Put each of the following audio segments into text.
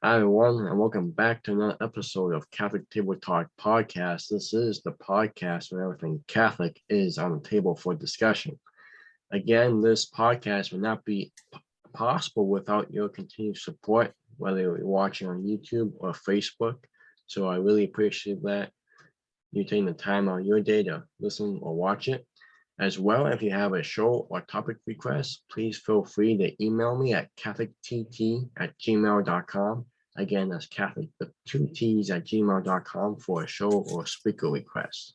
Hi, everyone, and welcome back to another episode of Catholic Table Talk podcast. This is the podcast where everything Catholic is on the table for discussion. Again, this podcast would not be possible without your continued support, whether you're watching on YouTube or Facebook. So I really appreciate that you taking the time out of your day to listen or watch it. As well, if you have a show or topic request, please feel free to email me at catholictt@gmail.com. Again, that's Catholic with 2 T's at gmail.com for a show or speaker request.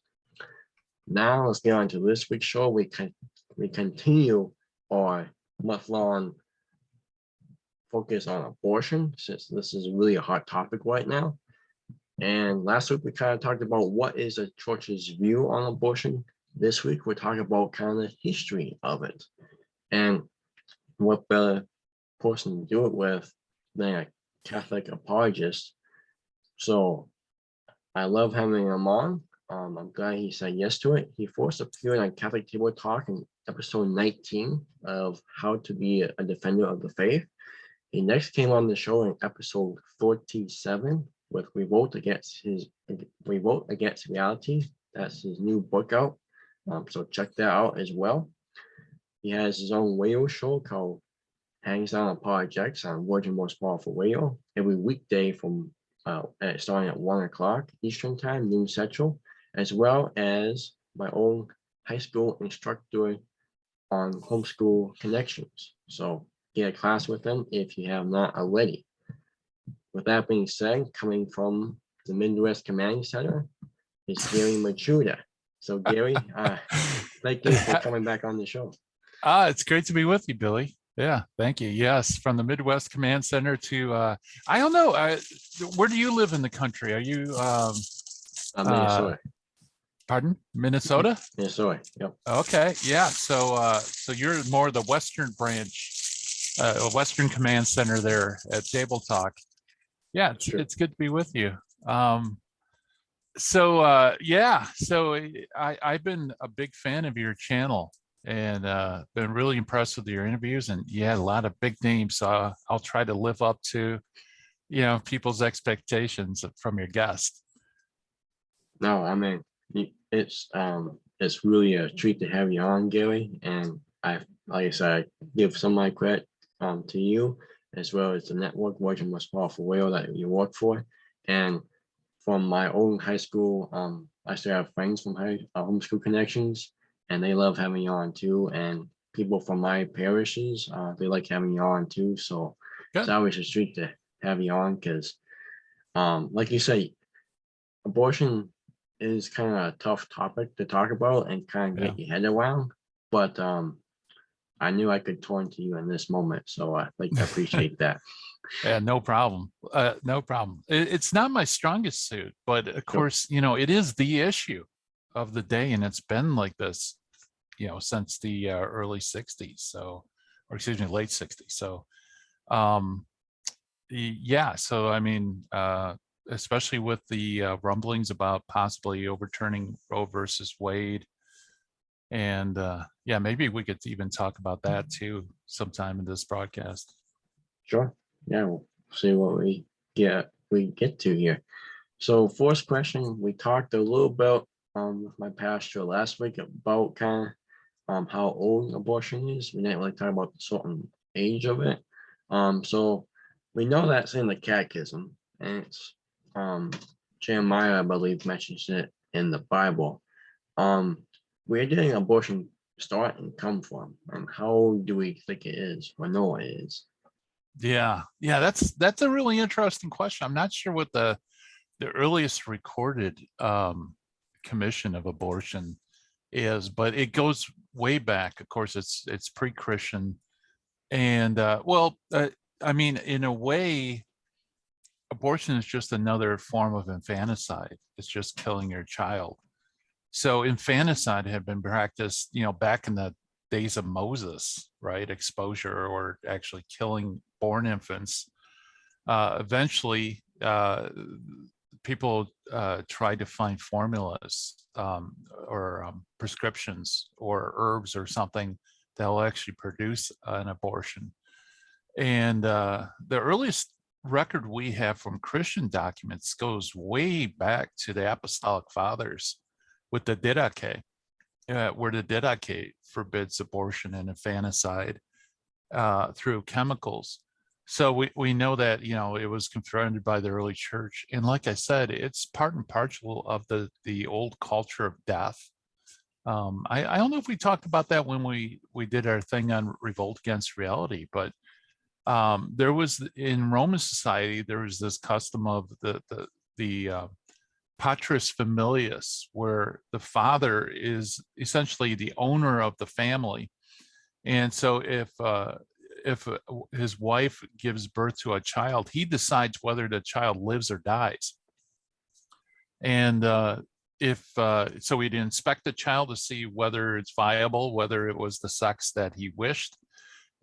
Now let's get on to this week's show. We continue our month-long focus on abortion, since this is really a hot topic right now. And last week we kind of talked about what is the church's view on abortion. This week we're talking about kind of the history of it and what better person to do it with than a Catholic apologist. So I love having him on. I'm glad he said yes to it. He first appeared on Catholic Table Talk in episode 19 of How to Be a Defender of the Faith. He next came on the show in episode 47 with Revolt Against Reality. That's his new book out. So check that out as well. He has his own radio show called Hangs On Objections on Virgin Most Powerful Radio every weekday from starting at 1 o'clock Eastern Time, noon Central, as well as my own high school instructor on homeschool connections. So get a class with them if you have not already. With that being said, coming from the Midwest Command Center is Gary Michuta. So Gary, thank you for coming back on the show. It's great to be with you, Billy. Yeah, thank you. Yes, from the Midwest Command Center to, I don't know, where do you live in the country? Are you? Minnesota. Pardon? Minnesota? Minnesota, yep. Okay, yeah. So you're more the Western branch, Western Command Center there at Table Talk. Yeah, it's good to be with you. So I've been a big fan of your channel and been really impressed with your interviews, and you had a lot of big names. So I'll try to live up to, people's expectations from your guest. No, I mean, it's really a treat to have you on, Gary. And like I said, I give some of my credit to you, as well as the network, Virgin Most Powerful Radio, that you work for. And from my own high school, I still have friends from homeschool connections, and they love having you on too. And people from my parishes, they like having you on too. So It's always a treat to have you on because, like you say, abortion is kind of a tough topic to talk about and kind of get your head around. But I knew I could turn to you in this moment, so I appreciate that. Yeah, no problem. No problem. It's not my strongest suit, but of course, it is the issue of the day, and it's been like this, since the early 60s. So, or excuse me, late 60s. So, yeah. So, I mean, especially with the rumblings about possibly overturning Roe versus Wade. And yeah, maybe we could even talk about that too sometime in this broadcast. Sure. Yeah, we'll see what we get to here. So first question, we talked a little bit with my pastor last week about kind of how old abortion is. We didn't really talk about the certain age of it. So we know that's in the catechism, and it's Jeremiah, I believe, mentions it in the Bible. Where did abortion start and come from, and how do we think it is or know it is? Yeah, that's a really interesting question. I'm not sure what the earliest recorded commission of abortion is, but it goes way back. Of course, it's pre-Christian, and I mean, in a way, abortion is just another form of infanticide. It's just killing your child. So infanticide had been practiced, back in the days of Moses, right? Exposure or actually killing born infants. Eventually, people tried to find formulas or prescriptions or herbs or something that will actually produce an abortion. And the earliest record we have from Christian documents goes way back to the Apostolic Fathers with the Didache, where the Didache forbids abortion and infanticide through chemicals. So we know that, you know, it was confronted by the early church. And like I said, it's part and parcel of the old culture of death. I don't know if we talked about that when we did our thing on revolt against reality, but there was, in Roman society, there was this custom of the patris familias, where the father is essentially the owner of the family. And so if his wife gives birth to a child, he decides whether the child lives or dies. And so he'd inspect the child to see whether it's viable, whether it was the sex that he wished.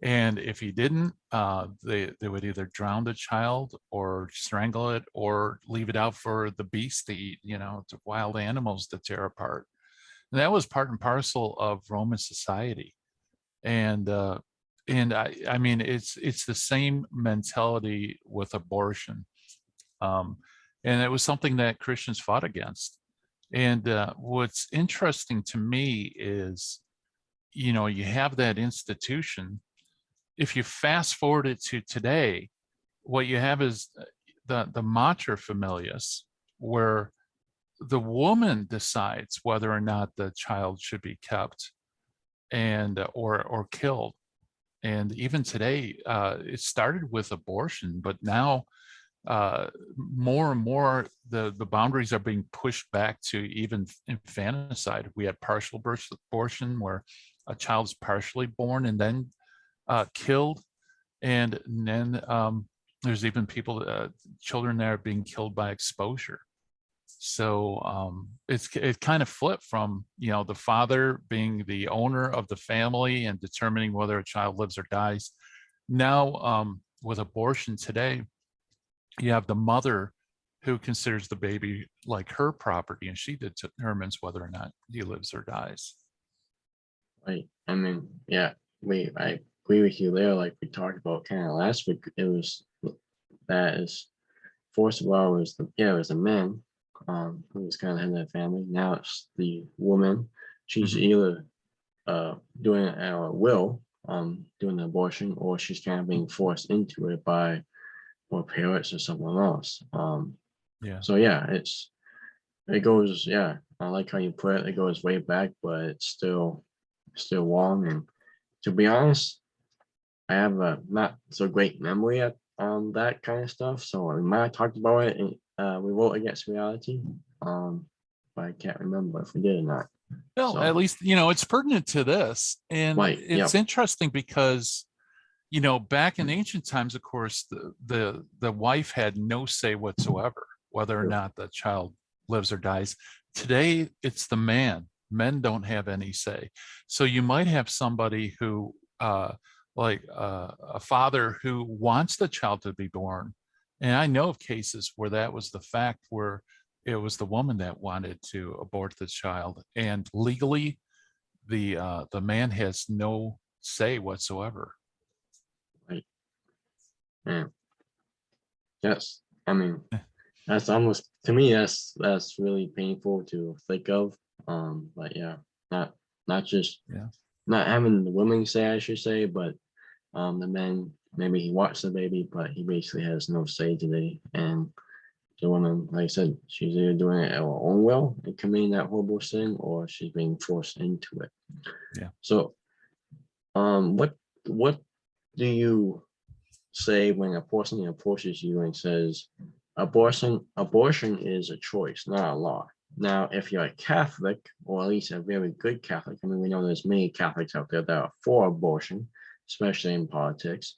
And if he didn't, they would either drown the child or strangle it or leave it out for the beast to eat, you know, to wild animals to tear apart. And that was part and parcel of Roman society. And I mean, it's the same mentality with abortion. And it was something that Christians fought against. And what's interesting to me is, you know, you have that institution. If you fast forward it to today, what you have is the mater familias, where the woman decides whether or not the child should be kept and or killed. And even today, it started with abortion, but now more and more the boundaries are being pushed back to even infanticide. We had partial birth abortion, where a child's partially born and then killed, and then there's even children that are being killed by exposure. So it kind of flipped from, you know, the father being the owner of the family and determining whether a child lives or dies. Now with abortion today, you have the mother who considers the baby like her property, and she determines whether or not he lives or dies. Right. I mean, yeah, I agree with you there. Like we talked about kind of last week, it was that is first of all was it was the men who was kind of head of the family. Now it's the woman. She's either doing it at her will, doing the abortion, or she's kind of being forced into it by or parents or someone else. Yeah. So yeah, it goes, yeah, I like how you put it goes way back, but it's still wrong. And to be honest, I have a not so great memory at that kind of stuff. So we might have talked about it in Revolt Against Reality. But I can't remember if we did or not. Well, So, at least, you know, it's pertinent to this. And right, it's interesting because, you know, back in ancient times, of course, the wife had no say whatsoever whether or not the child lives or dies. Today, it's the man. Men don't have any say. So you might have somebody who, like a father who wants the child to be born. And I know of cases where that was the fact, where it was the woman that wanted to abort the child, and legally, the man has no say whatsoever. right. Yeah. Yes. I mean, that's almost, to me, that's really painful to think of. But yeah, not just not having the women say, I should say, but the men, maybe he wants the baby, but he basically has no say today. And the woman, like I said, she's either doing it at her own will and committing that horrible sin, or she's being forced into it. Yeah. So what do you say when a person approaches you and says abortion is a choice, not a law? Now, if you're a Catholic, or at least a very good Catholic, I mean, we know there's many Catholics out there that are for abortion, especially in politics.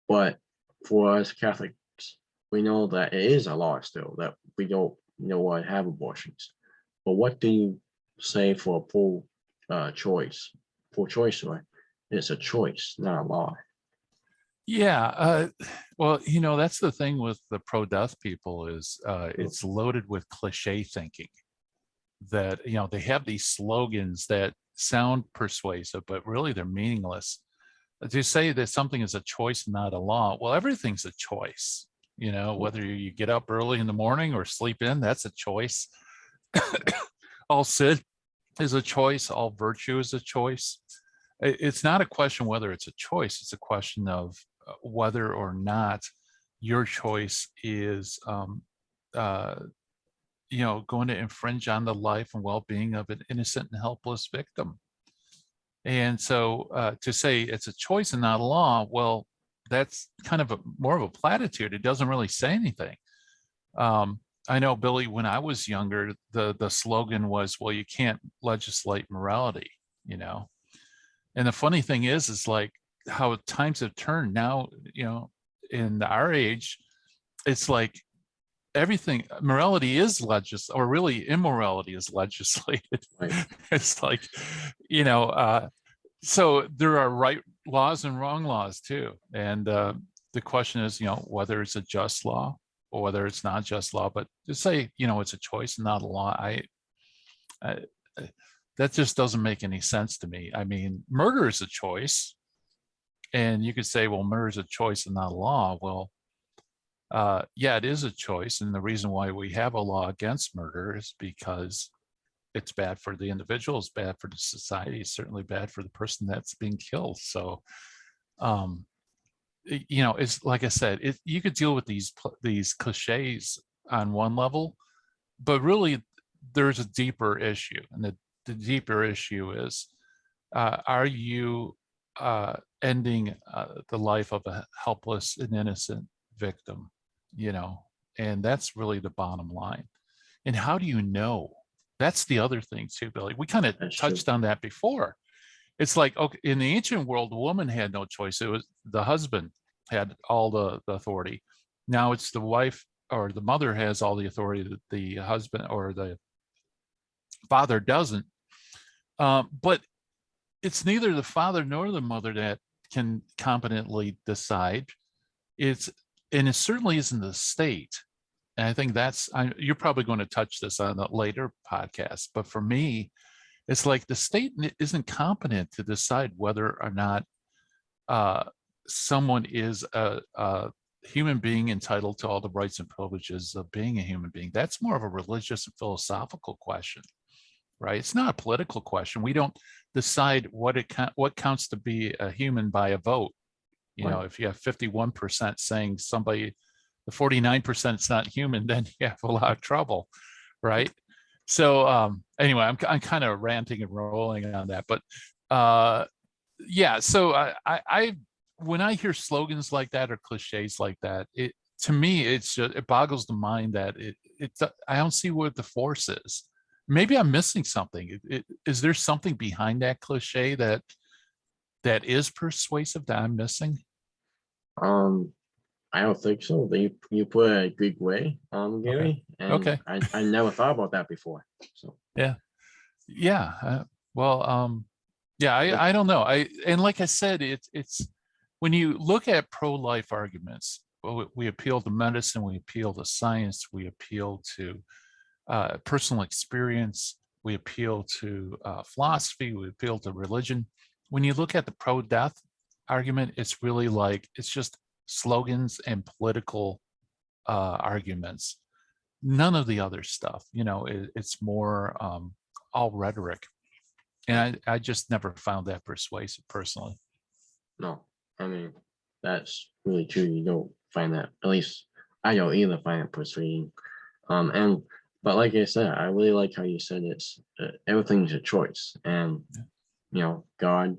But for us Catholics, we know that it is a law still, that we don't, have abortions. But what do you say for a full choice? Full choice, right? It's a choice, not a law. Yeah. Well, you know, that's the thing with the pro-death people is it's loaded with cliche thinking, that, you know, they have these slogans that sound persuasive, but really they're meaningless. to say that something is a choice, not a law, well, everything's a choice. Whether you get up early in the morning or sleep in, that's a choice. All sin is a choice. All virtue is a choice. It's not a question whether it's a choice. It's a question of whether or not your choice is, going to infringe on the life and well-being of an innocent and helpless victim. And so to say it's a choice and not a law, well, that's kind of more of a platitude. It doesn't really say anything. I know, Billy, when I was younger, the slogan was, well, you can't legislate morality, And the funny thing is like how times have turned now, in our age, it's like everything, morality is or really immorality is legislated. Right. It's like, so there are right laws and wrong laws too. And the question is, whether it's a just law or whether it's not just law. But to say, it's a choice and not a law, I that just doesn't make any sense to me. I mean, murder is a choice. And you could say, well, murder is a choice and not a law. Well, yeah, it is a choice. And the reason why we have a law against murder is because it's bad for the individual, it's bad for the society, it's certainly bad for the person that's being killed. So, it's like I said, you could deal with these cliches on one level, but really there's a deeper issue. And the deeper issue is, are you ending the life of a helpless and innocent victim? And that's really the bottom line. And how do you know? That's the other thing too, Billy. We kind of touched on that before. It's like, okay, in the ancient world, the woman had no choice. It was the husband had all the authority. Now it's the wife or the mother has all the authority that the husband or the father doesn't. But it's neither the father nor the mother that can competently decide. And it certainly isn't the state. And I think you're probably going to touch this on a later podcast, but for me, it's like the state isn't competent to decide whether or not someone is a human being entitled to all the rights and privileges of being a human being. That's more of a religious and philosophical question, right? It's not a political question. We don't decide what counts to be a human by a vote. If you have 51% saying the 49% is not human, then you have a lot of trouble, right? So anyway, I'm kind of ranting and rolling on that, but yeah. So I when I hear slogans like that or cliches like that, to me it boggles the mind that I don't see what the force is. Maybe I'm missing something. Is there something behind that cliche that is persuasive that I'm missing? I don't think so. You put it a good way, Gary. Okay. And I never thought about that before. So yeah. Well, yeah, I don't know. And like I said, it's when you look at pro-life arguments, well, we appeal to medicine, we appeal to science, we appeal to personal experience, we appeal to philosophy, we appeal to religion. When you look at the pro-death argument, it's really like it's just slogans and political arguments. None of the other stuff, it's more all rhetoric. And I just never found that persuasive personally. no, I mean, that's really true. You don't find that, at least I don't either find it persuading. But like I said, I really like how you said everything's a choice. And, God,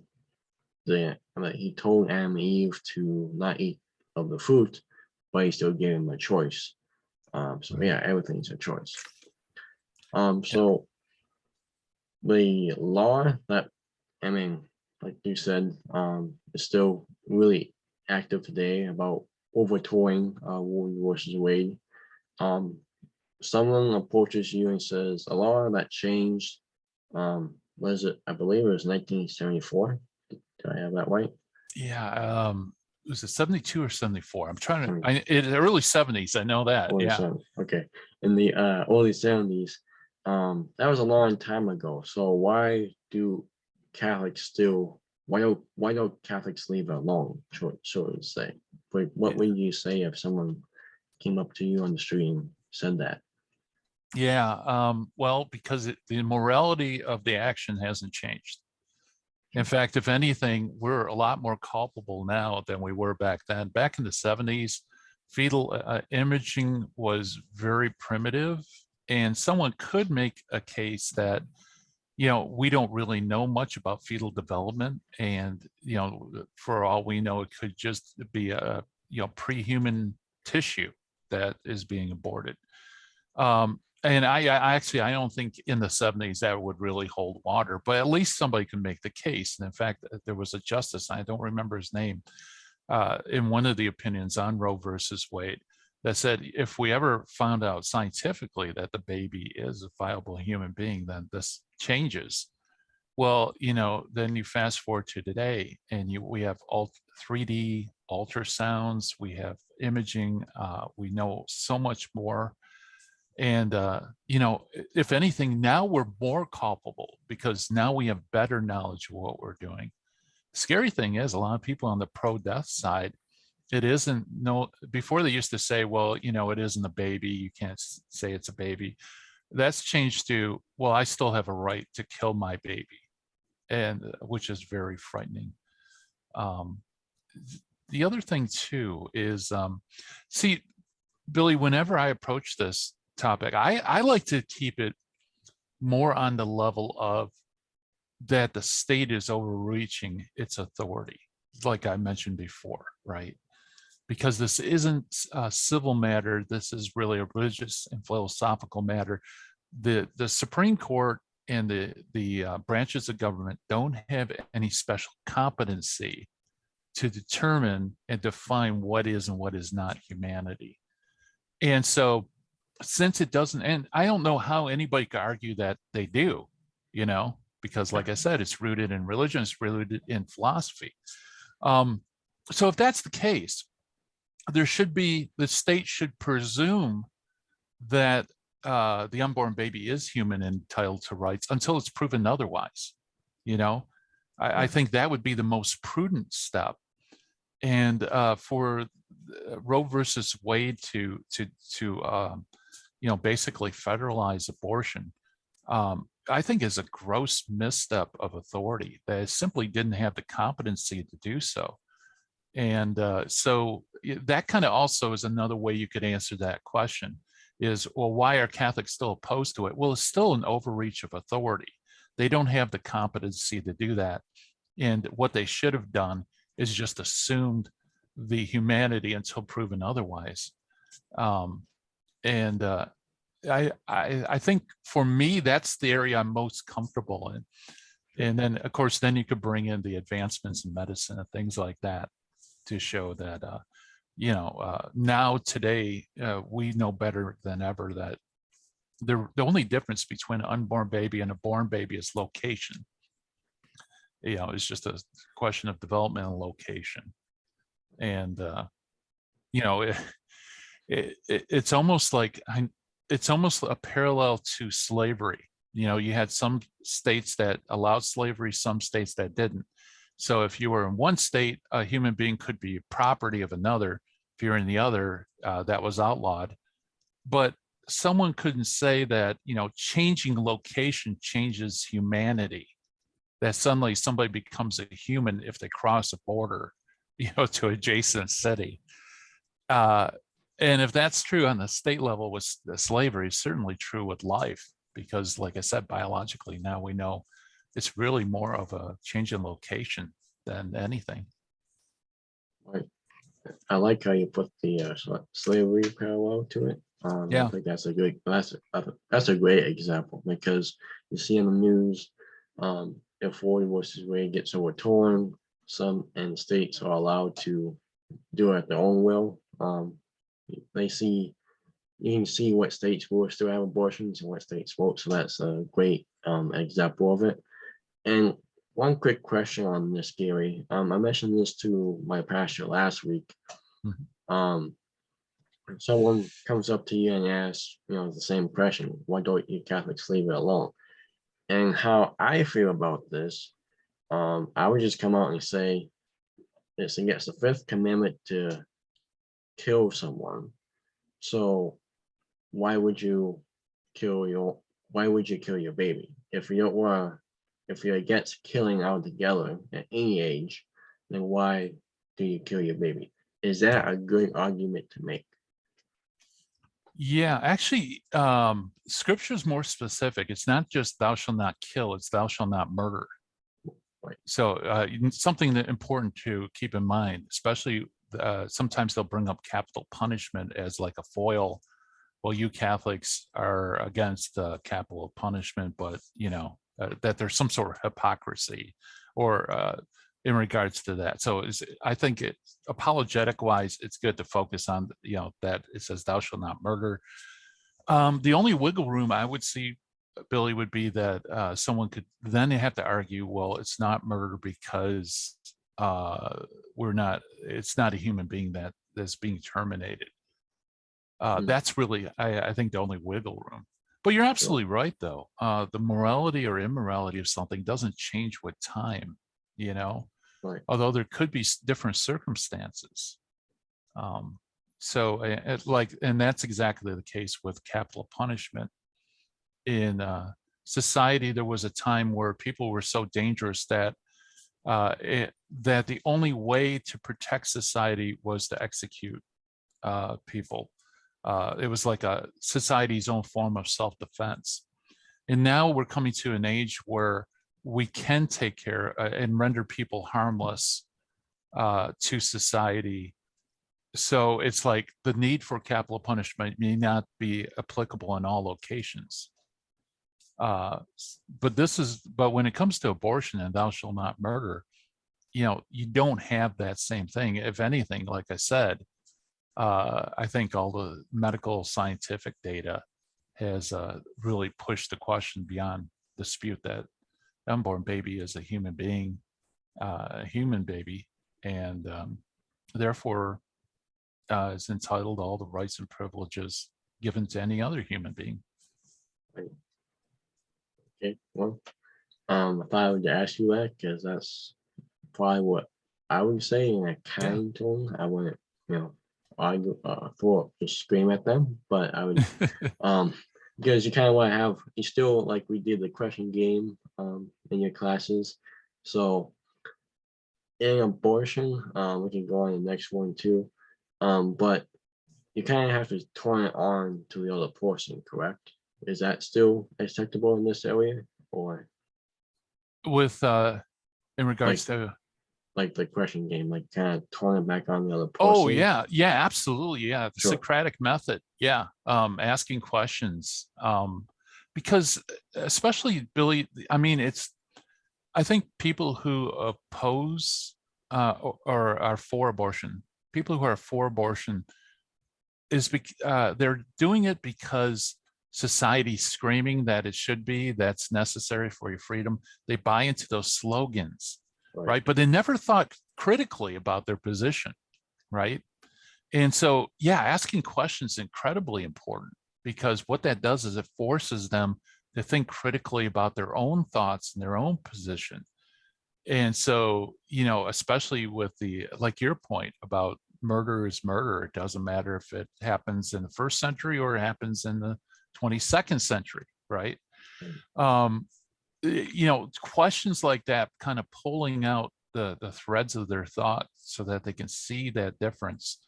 he told Adam and Eve to not eat of the fruit, but he still gave him a choice. So yeah, everything's a choice. So the law that, like you said, is still really active today about overthrowing Roe versus Wade. Someone approaches you and says a law that changed, was it? I believe it was 1974. Did I have that right? Yeah. Was it 72 or 74? I'm trying to, in the early 70s. I know that. Early yeah. 70s. Okay. In the early 70s, that was a long time ago. So why do Catholics still why don't Catholics leave it alone? So to say. But what would you say if someone came up to you on the street and said that? Yeah, well, because the morality of the action hasn't changed. In fact, if anything, we're a lot more culpable now than we were back then. Back in the 70s, fetal imaging was very primitive, and someone could make a case that, we don't really know much about fetal development, and for all we know, it could just be a pre-human tissue that is being aborted. And I don't think in the 70s that would really hold water, but at least somebody can make the case. And in fact, there was a justice, I don't remember his name, in one of the opinions on Roe versus Wade, that said, if we ever found out scientifically that the baby is a viable human being, then this changes. Well, then you fast forward to today, and we have all 3D ultrasounds, we have imaging, we know so much more. And, if anything, now we're more culpable because now we have better knowledge of what we're doing. Scary thing is, a lot of people on the pro-death side, it isn't before they used to say, well, it isn't a baby, you can't say it's a baby. That's changed to, well, I still have a right to kill my baby, and which is very frightening. The other thing too is, see, Billy, whenever I approach this topic, I like to keep it more on the level of that the state is overreaching its authority, like I mentioned before, right? Because this isn't a civil matter, this is really a religious and philosophical matter. The Supreme Court and the branches of government don't have any special competency to determine and define what is and what is not humanity. And so, since it doesn't, and I don't know how anybody could argue that they do, because like I said, it's rooted in religion, it's rooted in philosophy. So if that's the case, the state should presume that the unborn baby is human and entitled to rights until it's proven otherwise. I think that would be the most prudent step. And for Roe versus Wade to basically federalize abortion, I think is a gross misstep of authority that simply didn't have the competency to do so. And so that kind of also is another way you could answer that question is, well, why are Catholics still opposed to it? Well, it's still an overreach of authority. They don't have the competency to do that. And what they should have done is just assumed the humanity until proven otherwise. I think for me, that's the area I'm most comfortable in. And then, of course, then you could bring in the advancements in medicine and things like that to show that, now today, we know better than ever that the only difference between an unborn baby and a born baby is location. It's just a question of development and location. And, it's almost like it's almost a parallel to slavery. You had some states that allowed slavery, some states that didn't. So if you were in one state, a human being could be property of another. If you're in the other, that was outlawed. But someone couldn't say that, changing location changes humanity, that suddenly somebody becomes a human if they cross a border, to adjacent city. And if that's true on the state level with the slavery, it's certainly true with life, because like I said, biologically, now we know it's really more of a change in location than anything. Right. I like how you put the slavery parallel to it. Yeah. I think that's a great example, because you see in the news, if Roe versus Wade gets overturned, some states are allowed to do it at their own will. You can see what states will still have abortions and what states won't. So that's a great example of it. And one quick question on this, Gary. I mentioned this to my pastor last week. Mm-hmm. Someone comes up to you and asks, the same question: why don't you Catholics leave it alone? And how I feel about this I would just come out and say it's against the fifth commandment to kill someone. So why would you kill your baby? If you don't want, if you're against killing altogether at any age, then why do you kill your baby? Is that a good argument to make? Yeah, actually, scripture is more specific. It's not just thou shalt not kill, it's thou shalt not murder. Right. So something that important to keep in mind, especially sometimes they'll bring up capital punishment as like a foil. Well, you Catholics are against capital punishment, but that there's some sort of hypocrisy or in regards to that. So I think apologetic wise, it's good to focus on, that it says thou shalt not murder. The only wiggle room I would see, Billy, would be that someone could then have to argue, well, it's not murder because it's not a human being that's being terminated. That's really, I think, the only wiggle room. But you're absolutely right, though. The morality or immorality of something doesn't change with time, Right. although there could be different circumstances. So and that's exactly the case with capital punishment. In society, there was a time where people were so dangerous that that the only way to protect society was to execute people. It was like a society's own form of self-defense. And now we're coming to an age where we can take care and render people harmless to society. So it's like the need for capital punishment may not be applicable in all locations. But when it comes to abortion and thou shalt not murder, you don't have that same thing. If anything, like I said, I think all the medical scientific data has really pushed the question beyond dispute that unborn baby is a human being, a human baby, and therefore is entitled to all the rights and privileges given to any other human being. Right. Okay, well, I thought I would ask you that because that's probably what I would say in a kind tone. I wouldn't, argue, just scream at them, but I would, because you kind of want to have, you still, like we did the question game in your classes. So in abortion, we can go on the next one too, but you kind of have to turn it on to the other person, correct? Is that still acceptable in this area, or With in regards like to like the question game, like kind of turn it back on the other Oh person? yeah, absolutely. Yeah. The Sure. Socratic method. Yeah. Asking questions. Because especially Billy, I mean, I think people who oppose or are for abortion, people who are for abortion they're doing it because society's screaming that it should be, that's necessary for your freedom. They buy into those slogans, right? But they never thought critically about their position, right? And so, yeah, asking questions is incredibly important because what that does is it forces them to think critically about their own thoughts and their own position. And so, especially with like your point about murder is murder. It doesn't matter if it happens in the first century or it happens in the 22nd century, right? Questions like that, kind of pulling out the threads of their thought so that they can see that difference,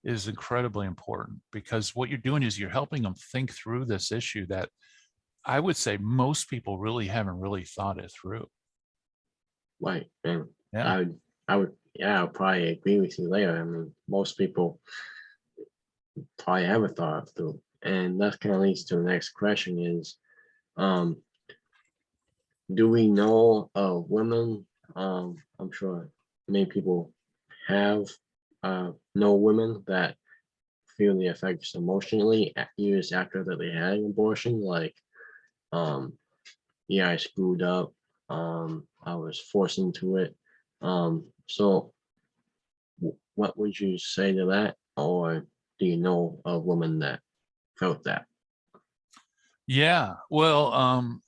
is incredibly important, because what you're doing is you're helping them think through this issue that I would say most people really haven't really thought it through. Right. And Yeah. I'll probably agree with you later. I mean, most people probably haven't thought it through. And that kind of leads to the next question is, do we know of women? I'm sure many people have know women that feel the effects emotionally years after that they had an abortion, like, yeah, I screwed up. I was forced into it. So what would you say to that? Or do you know of women that felt that? Yeah. Well,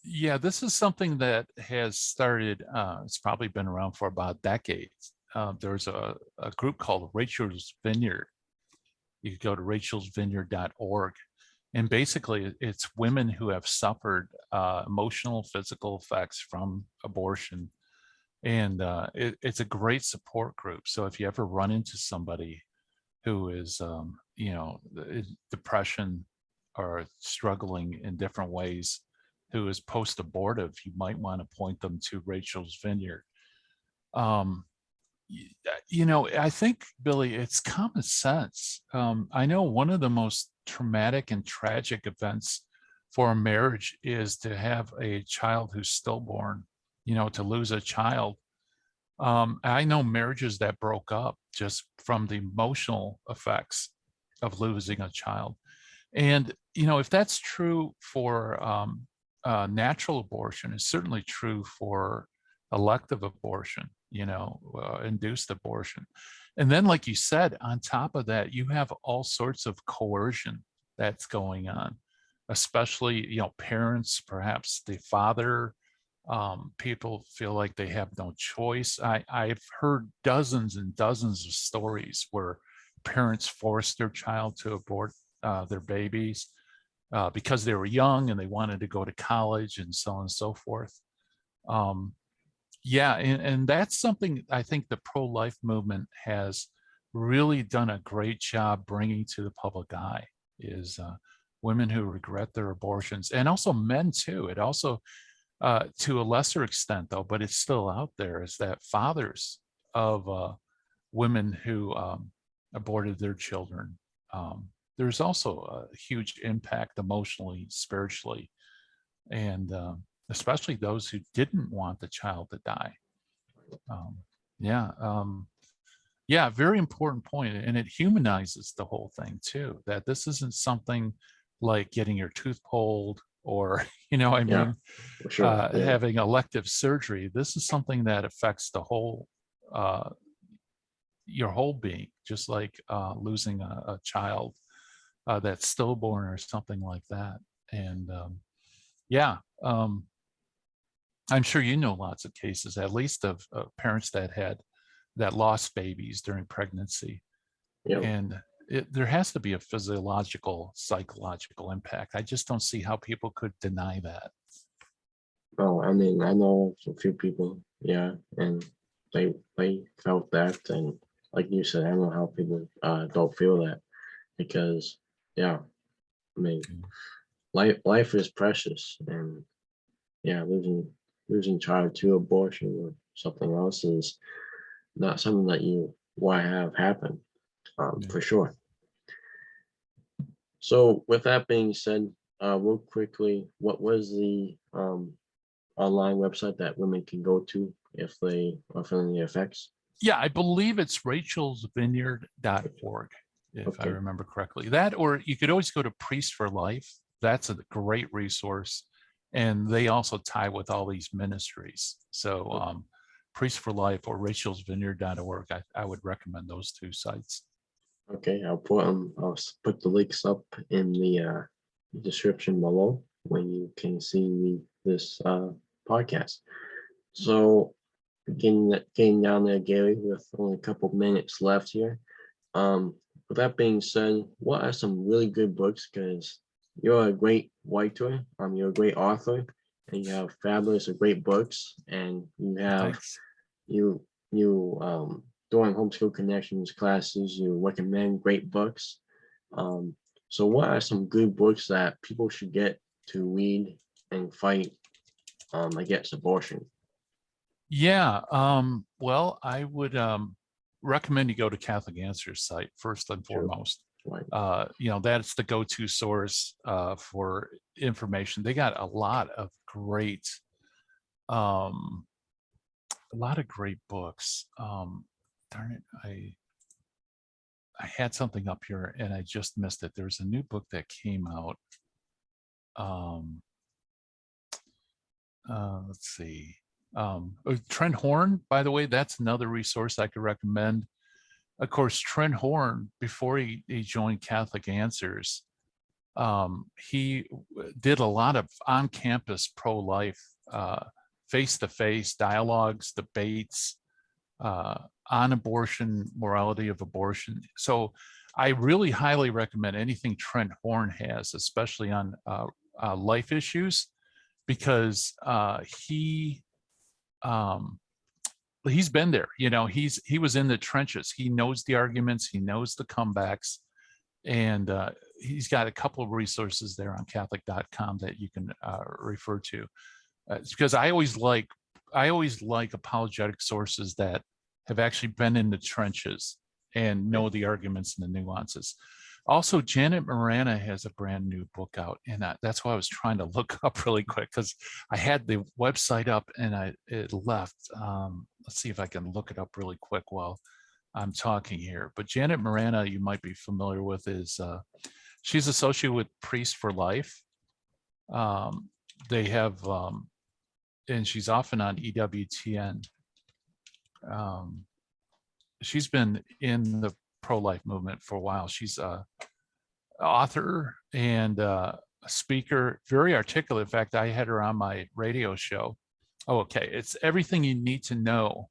Yeah, this is something that has started, it's probably been around for about decades. There's a group called Rachel's Vineyard. You could go to rachelsvineyard.org. And basically, it's women who have suffered emotional, physical effects from abortion. And it's a great support group. So if you ever run into somebody who is, depression or struggling in different ways, who is post-abortive, you might want to point them to Rachel's Vineyard. Um, I think, Billy, it's common sense. I know one of the most traumatic and tragic events for a marriage is to have a child who's stillborn, to lose a child. I know marriages that broke up just from the emotional effects of losing a child. And, if that's true for natural abortion, it's certainly true for elective abortion, induced abortion. And then, like you said, on top of that, you have all sorts of coercion that's going on, especially, parents, perhaps the father. People feel like they have no choice. I've heard dozens and dozens of stories where parents forced their child to abort their babies because they were young and they wanted to go to college and so on and so forth. Yeah, and that's something I think the pro-life movement has really done a great job bringing to the public eye is women who regret their abortions, and also men too. It also, to a lesser extent though, but it's still out there, is that fathers of women who aborted their children, there's also a huge impact emotionally, spiritually, and especially those who didn't want the child to die. Um, yeah, yeah, very important point, and it humanizes the whole thing too. That this isn't something like getting your tooth pulled or, I Yeah, mean, for sure. Yeah. having elective surgery. This is something that affects the whole, your whole being, just like losing a child that's stillborn or something like that. And yeah, I'm sure you know lots of cases, at least of parents that lost babies during pregnancy. Yeah. And there has to be a physiological, psychological impact. I just don't see how people could deny that. Oh, I mean, I know a few people, yeah, and they felt that, and like you said, I don't know how people don't feel that because, yeah, I mean, life is precious, and yeah, losing child to abortion or something else is not something that you want to have happen, Yeah. for sure. So with that being said, real quickly, what was the online website that women can go to if they are feeling the effects? Yeah, I believe it's rachelsvineyard.org, if I Okay. remember correctly. That, or you could always go to Priest for Life. That's a great resource. And they also tie with all these ministries. So Priest for Life or rachelsvineyard.org, I would recommend those two sites. Okay, I'll put the links up in the description below when you can see this podcast. So getting down there, Gary, with only a couple minutes left here. With that being said, what are some really good books? Because you're a great writer, you're a great author, and you have fabulous, great books, and you have Thanks. you during homeschool connections classes, you recommend great books. So what are some good books that people should get to read and fight against abortion? Yeah. Well, I would recommend you go to Catholic Answers site first and Sure. foremost. Right. That's the go-to source for information. They got a lot of great books. Darn it, I had something up here and I just missed it. There's a new book that came out. Let's see. Trent Horn, by the way, that's another resource I could recommend. Of course, Trent Horn, before he joined Catholic Answers, He did a lot of on-campus pro-life, face-to-face dialogues, debates, on abortion, morality of abortion. So I really highly recommend anything Trent Horn has, especially on life issues, because he's been there. You know, he was in the trenches. He knows the arguments. He knows the comebacks, and he's got a couple of resources there on Catholic.com that you can refer to. It's because I always like apologetic sources that have actually been in the trenches and know the arguments and the nuances. Also, Janet Morana has a brand new book out, and that's why I was trying to look up really quick, because I had the website up and it left. Let's see if I can look it up really quick while I'm talking here. But Janet Morana, you might be familiar with, is she's associated with Priests for Life. They have, and she's often on EWTN. She's been in the pro-life movement for a while. She's a author and a speaker, very articulate. In fact, I had her on my radio show. Oh, okay. It's Everything You Need to Know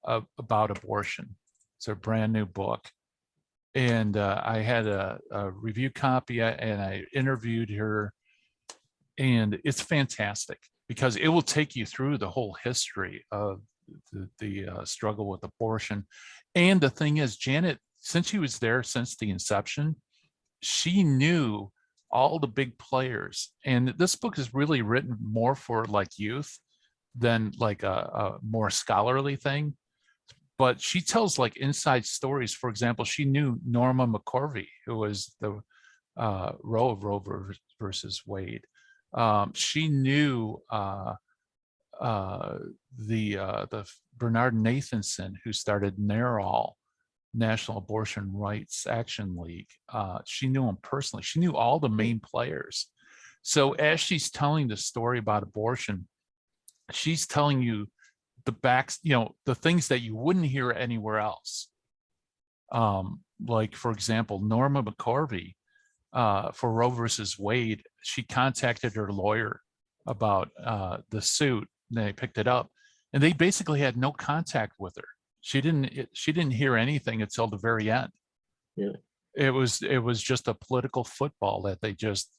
About Abortion. It's a brand new book. And I had a review copy and I interviewed her, and it's fantastic because it will take you through the whole history of the struggle with abortion. And the thing is, Janet, since she was there since the inception, she knew all the big players. And this book is really written more for like youth than like a more scholarly thing. But she tells like inside stories. For example, she knew Norma McCorvey, who was the Roe versus Wade. She knew the Bernard Nathanson, who started NARAL, National Abortion Rights Action League. She knew him personally. She knew all the main players. So as she's telling the story about abortion, she's telling you the backs, you know, the things that you wouldn't hear anywhere else. Like, for example, Norma McCorvey, for Roe versus Wade, she contacted her lawyer about the suit. They picked it up, and they basically had no contact with her. She didn't hear anything until the very end. Yeah. It was just a political football that they just,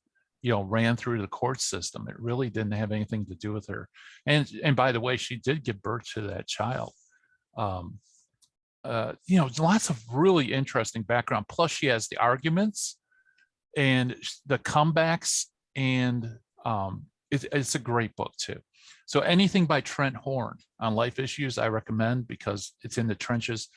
you know, ran through the court system. It really didn't have anything to do with her. And by the way, she did give birth to that child. You know, lots of really interesting background. Plus, she has the arguments and the comebacks, and it's a great book too. So anything by Trent Horn on life issues, I recommend, because it's in the trenches.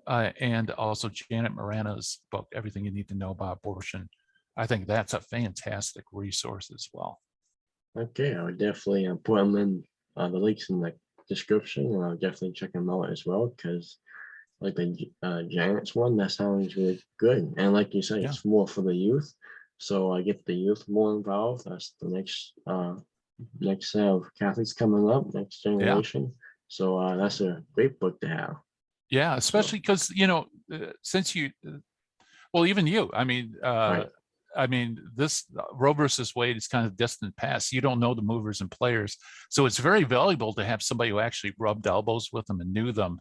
And also Janet Morana's book, Everything You Need to Know About Abortion. I think that's a fantastic resource as well. Okay, I would definitely put them in the links in the description, and I'll definitely check them out as well, because like the Janet's one, that sounds really good. And like you said, it's more for the youth. So I get the youth more involved. That's the next set of Catholics coming up, next generation. So that's a great book to have. Yeah, especially because, you know, since you, well, even you, I mean, Right. I mean, this Roe versus Wade is kind of distant past. You don't know the movers and players. So it's very valuable to have somebody who actually rubbed elbows with them and knew them,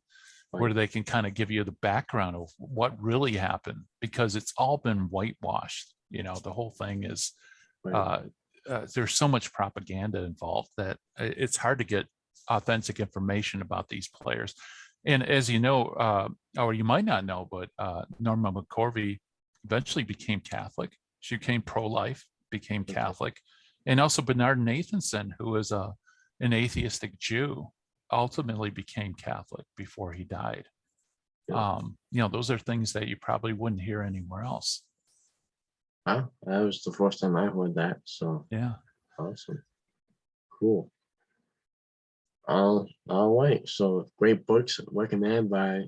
where they can kind of give you the background of what really happened, because it's all been whitewashed. You know, the whole thing is, there's so much propaganda involved that it's hard to get authentic information about these players. And as you know, or you might not know, but Norma McCorvey eventually became Catholic. She became pro-life, became Catholic. And also Bernard Nathanson, who was an atheistic Jew, ultimately became Catholic before he died. You know, those are things that you probably wouldn't hear anywhere else. Wow, that was the first time I heard that. So yeah, awesome, cool. All right. So great books recommended by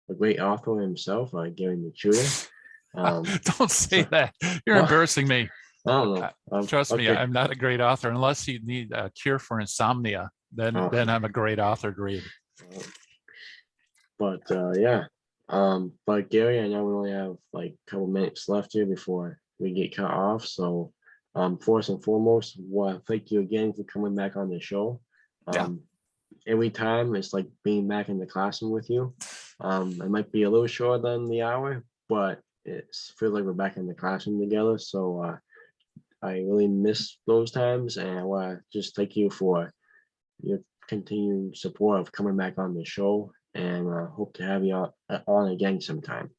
a great author himself, Gary Michuta. Don't say that. You're embarrassing me. I don't know. Trust me, I'm not a great author unless you need a cure for insomnia. Then I'm a great author to read. But yeah. But Gary, I know we only have like a couple minutes left here before we get cut off. So first and foremost, well, thank you again for coming back on the show. Yeah. Every time it's like being back in the classroom with you. It might be a little shorter than the hour, but it feels like we're back in the classroom together. So I really miss those times, and I want to just thank you for your continued support of coming back on the show, and hope to have you on again sometime.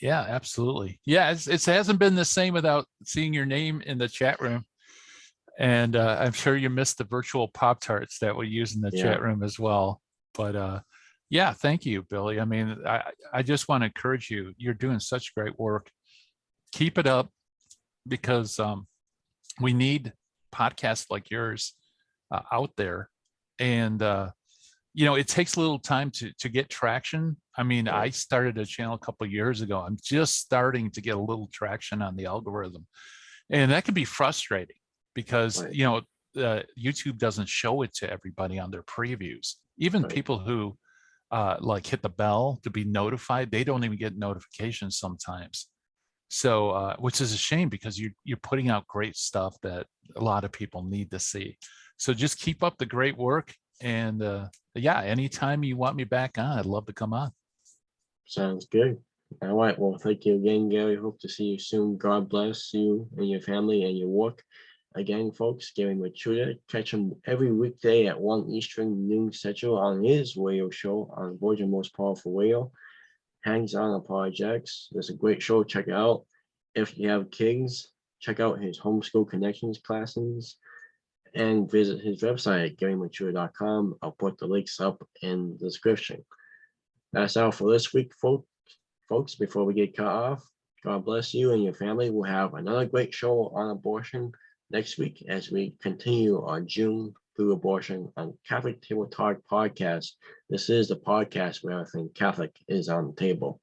Yeah, absolutely. Yeah, it hasn't been the same without seeing your name in the chat room. And I'm sure you missed the virtual Pop-Tarts that we use in the Yeah. chat room as well. But yeah, thank you, Billy. I mean, I just want to encourage you. You're doing such great work. Keep it up, because we need podcasts like yours out there. And it takes a little time to get traction. I mean, I started a channel a couple of years ago. I'm just starting to get a little traction on the algorithm, and that can be frustrating because YouTube doesn't show it to everybody on their previews. Even people who like hit the bell to be notified, they don't even get notifications sometimes. So which is a shame, because you're putting out great stuff that a lot of people need to see. So just keep up the great work. And yeah, anytime you want me back on, I'd love to come on. Sounds good. All right. Well, thank you again, Gary. Hope to see you soon. God bless you and your family and your work. Again, folks, Gary Michuta. Catch him every weekday at 1 Eastern, noon Central on his radio show on Voyager Most Powerful Radio. Hangs on Apologetics. It's a great show. Check it out. If you have kids, check out his homeschool connections classes and visit his website at GaryMichuta.com. I'll put the links up in the description. That's all for this week, folks. Before we get cut off, God bless you and your family. We'll have another great show on abortion next week as we continue on June through abortion on Catholic Table Talk podcast. This is the podcast where everything Catholic is on the table.